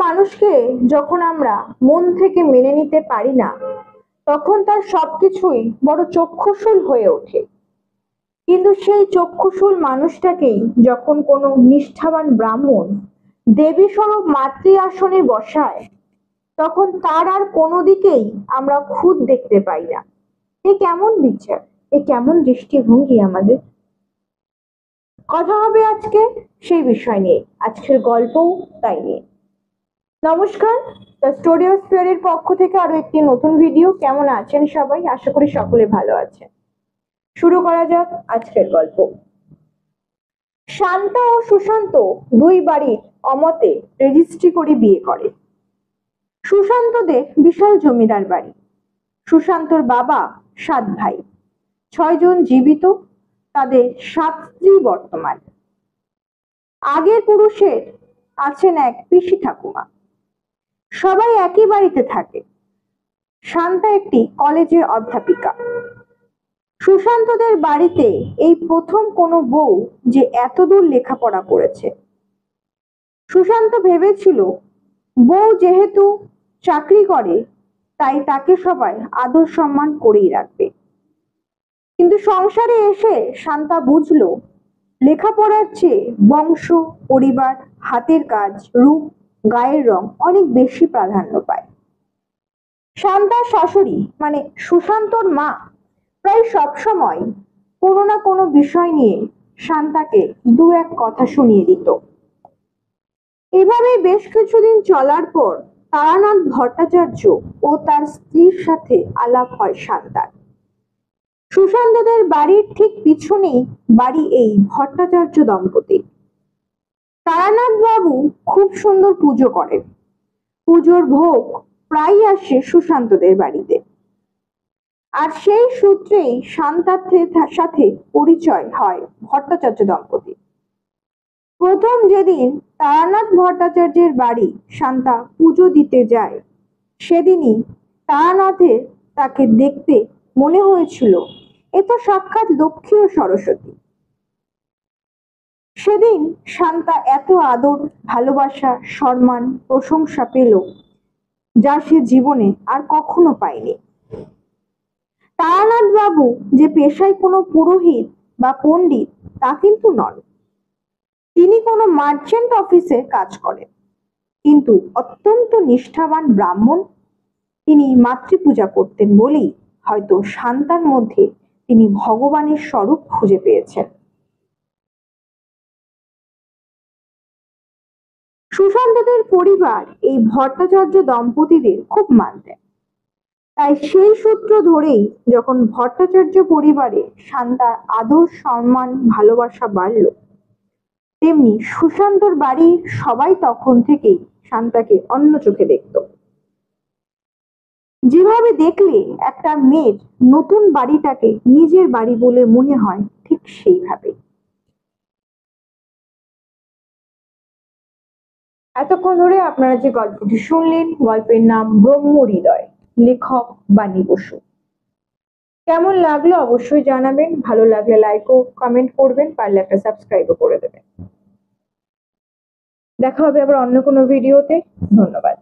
মানুষকে যখন আমরা মন থেকে মেনে নিতে পারি না, তখন তার সবকিছুই বড় চক্ষুশূল হয়ে ওঠে। কিন্তু সেই চক্ষুশূল মানুষটাকেই যখন কোনো নিষ্ঠাবান ব্রাহ্মণ দেবী স্বরূপ মাতৃ আসনে বসায়, তখন তার আর কোনো দিকেই আমরা খুঁত দেখতে পাই না। এ কেমন বিচার, এ কেমন দৃষ্টিভঙ্গি আমাদের। কথা হবে আজকে সেই বিষয় নিয়ে, আজকের গল্পও তাই নিয়ে। নমস্কার, দ্য স্টোরি অফ স্পিয়ারের পক্ষ থেকে আরো একটি নতুন ভিডিও। কেমন আছেন সবাই? আশা করি সকলে ভালো আছেন। শুরু করা যাক আজকের গল্প। শান্তা ও সুশান্ত দুই বাড়ির অমতে রেজিস্ট্রি করে বিয়ে করে। সুশান্তদের বিশাল জমিদার বাড়ি। সুশান্তর বাবা 7 ভাই, 6 জন জীবিত, তাদের 7 স্ত্রী বর্তমান। আগের পুরুষের আছেন এক পিসি ঠাকুমা। সবাই একই বাড়িতে থাকে। শান্তা একটি কলেজের অধ্যাপিকা। সুশান্তদের বাড়িতে এই প্রথম কোনো বউ যে এতদূর লেখাপড়া করেছে। সুশান্ত ভেবেছিল বউ যেহেতু চাকরি করে, তাই তাকে সবাই আদর সম্মান করেই রাখবে। কিন্তু সংসারে এসে শান্তা বুঝলো লেখাপড়ার চেয়ে বংশ, পরিবার, হাতের কাজ, রূপ, গায়ের রং অনেক বেশি প্রাধান্য পায়। শান্তার শাশুড়ি মানে সুশান্তর মা প্রায় সবসময় কোনো না কোনো বিষয় নিয়ে শান্তাকে দু এক কথা শুনিয়ে দিত। এভাবে বেশ কিছুদিন চলার পর তারানাথ ভট্টাচার্য ও তার স্ত্রীর সাথে আলাপ হয় শান্তার। সুশান্তদের বাড়ির ঠিক পিছনেই বাড়ি এই ভট্টাচার্য দম্পতি। তারানাথ বাবু খুব সুন্দর পুজো করেন। পুজোর ভোগ প্রায় আসে সুশান্তদের বাড়িতে। আর সেই সূত্রেই শান্তার সাথে পরিচয় হয় ভট্টাচার্য দম্পতি। প্রথম যেদিন তারানাথ ভট্টাচার্যের বাড়ি শান্তা পুজো দিতে যায়, সেদিনই তারানাথের তাকে দেখতে মনে হয়েছিল এ তো সাক্ষাৎ লক্ষ্মী ও সরস্বতী। সেদিন শান্তা এত আদর, ভালোবাসা, সম্মান, প্রশংসা পেল যা সে জীবনে আর কখনো পায়নি। তারানাথ বাবু যে পেশায় কোনো পুরোহিত বা পণ্ডিত তা কিন্তু নন। তিনি কোনো মার্চেন্ট অফিসে কাজ করেন, কিন্তু অত্যন্ত নিষ্ঠাবান ব্রাহ্মণ। তিনি মাতৃপূজা করতেন বলেই হয়তো শান্তার মধ্যে তিনি ভগবানের স্বরূপ খুঁজে পেয়েছেন। সুশান্তদের পরিবার এই ভট্টাচার্য দম্পতিদের খুব মানতেন। তাই সেই সূত্র ধরেই যখন ভট্টাচার্য পরিবারে শান্তার আদর, সম্মান, ভালোবাসা বাড়ল, তেমনি সুশান্তর বাড়ির সবাই তখন থেকেই শান্তাকে অন্য চোখে দেখত। যেভাবে দেখলে একটা মেয়ের নতুন বাড়িটাকে নিজের বাড়ি বলে মনে হয়, ঠিক সেইভাবে। এতক্ষণ ধরে আপনারা যে গল্পটি শুনলেন, গল্পের নাম ব্রহ্ম হৃদয়, লেখক বাণী বসু। কেমন লাগলো অবশ্যই জানাবেন। ভালো লাগলে লাইক ও কমেন্ট করবেন, পারলে একটা সাবস্ক্রাইবও করে দেবেন। দেখা হবে আবার অন্য কোনো ভিডিওতে। ধন্যবাদ।